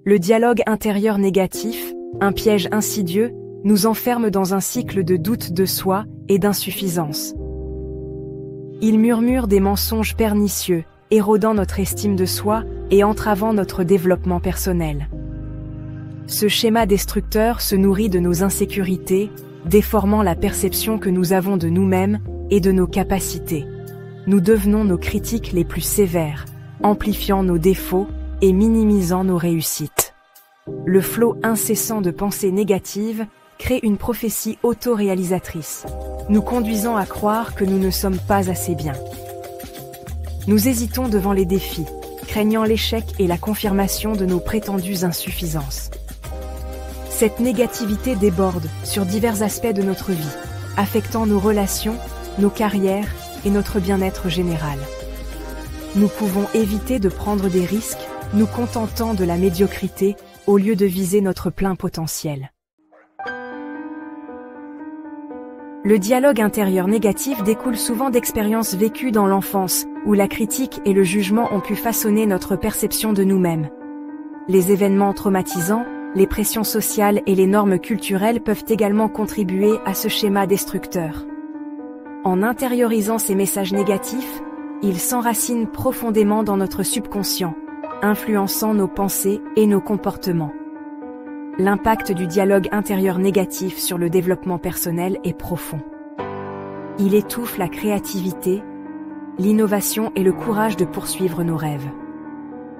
Le dialogue intérieur négatif, un piège insidieux, nous enferme dans un cycle de doute de soi et d'insuffisance. Il murmure des mensonges pernicieux, érodant notre estime de soi et entravant notre développement personnel. Ce schéma destructeur se nourrit de nos insécurités, déformant la perception que nous avons de nous-mêmes et de nos capacités. Nous devenons nos critiques les plus sévères, amplifiant nos défauts et minimisant nos réussites. Le flot incessant de pensées négatives crée une prophétie autoréalisatrice, nous conduisant à croire que nous ne sommes pas assez bien. Nous hésitons devant les défis, craignant l'échec et la confirmation de nos prétendues insuffisances. Cette négativité déborde sur divers aspects de notre vie, affectant nos relations, nos carrières et notre bien-être général. Nous pouvons éviter de prendre des risques, nous contentant de la médiocrité au lieu de viser notre plein potentiel. Le dialogue intérieur négatif découle souvent d'expériences vécues dans l'enfance, où la critique et le jugement ont pu façonner notre perception de nous-mêmes. Les événements traumatisants, les pressions sociales et les normes culturelles peuvent également contribuer à ce schéma destructeur. En intériorisant ces messages négatifs, ils s'enracinent profondément dans notre subconscient, influençant nos pensées et nos comportements. L'impact du dialogue intérieur négatif sur le développement personnel est profond. Il étouffe la créativité, l'innovation et le courage de poursuivre nos rêves.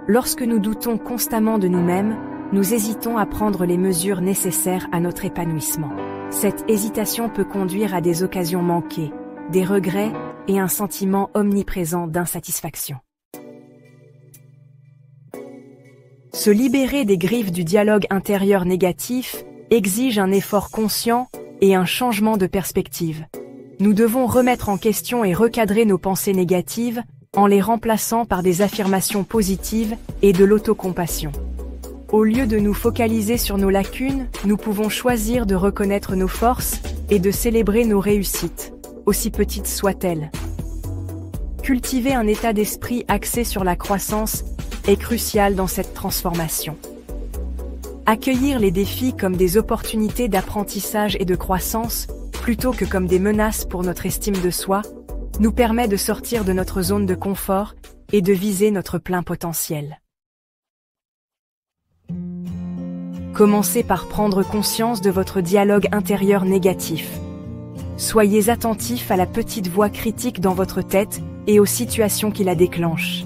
Lorsque nous doutons constamment de nous-mêmes, nous hésitons à prendre les mesures nécessaires à notre épanouissement. Cette hésitation peut conduire à des occasions manquées, des regrets et un sentiment omniprésent d'insatisfaction. Se libérer des griffes du dialogue intérieur négatif exige un effort conscient et un changement de perspective. Nous devons remettre en question et recadrer nos pensées négatives en les remplaçant par des affirmations positives et de l'autocompassion. Au lieu de nous focaliser sur nos lacunes, nous pouvons choisir de reconnaître nos forces et de célébrer nos réussites, aussi petites soient-elles. Cultiver un état d'esprit axé sur la croissance est crucial dans cette transformation. Accueillir les défis comme des opportunités d'apprentissage et de croissance, plutôt que comme des menaces pour notre estime de soi, nous permet de sortir de notre zone de confort et de viser notre plein potentiel. Commencez par prendre conscience de votre dialogue intérieur négatif. Soyez attentif à la petite voix critique dans votre tête et aux situations qui la déclenchent.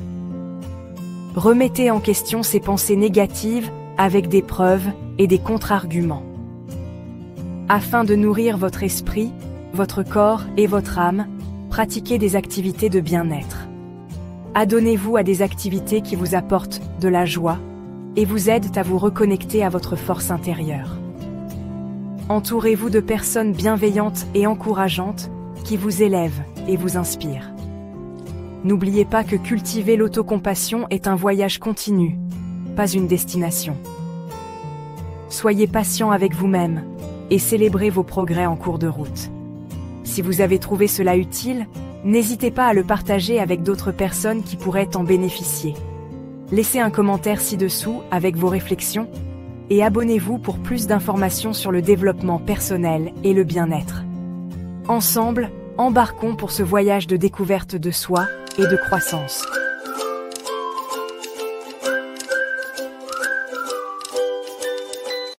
Remettez en question ces pensées négatives avec des preuves et des contre-arguments. Afin de nourrir votre esprit, votre corps et votre âme, pratiquez des activités de bien-être. Adonnez-vous à des activités qui vous apportent de la joie et vous aident à vous reconnecter à votre force intérieure. Entourez-vous de personnes bienveillantes et encourageantes qui vous élèvent et vous inspirent. N'oubliez pas que cultiver l'autocompassion est un voyage continu, pas une destination. Soyez patient avec vous-même et célébrez vos progrès en cours de route. Si vous avez trouvé cela utile, n'hésitez pas à le partager avec d'autres personnes qui pourraient en bénéficier. Laissez un commentaire ci-dessous avec vos réflexions et abonnez-vous pour plus d'informations sur le développement personnel et le bien-être. Ensemble, embarquons pour ce voyage de découverte de soi et de croissance.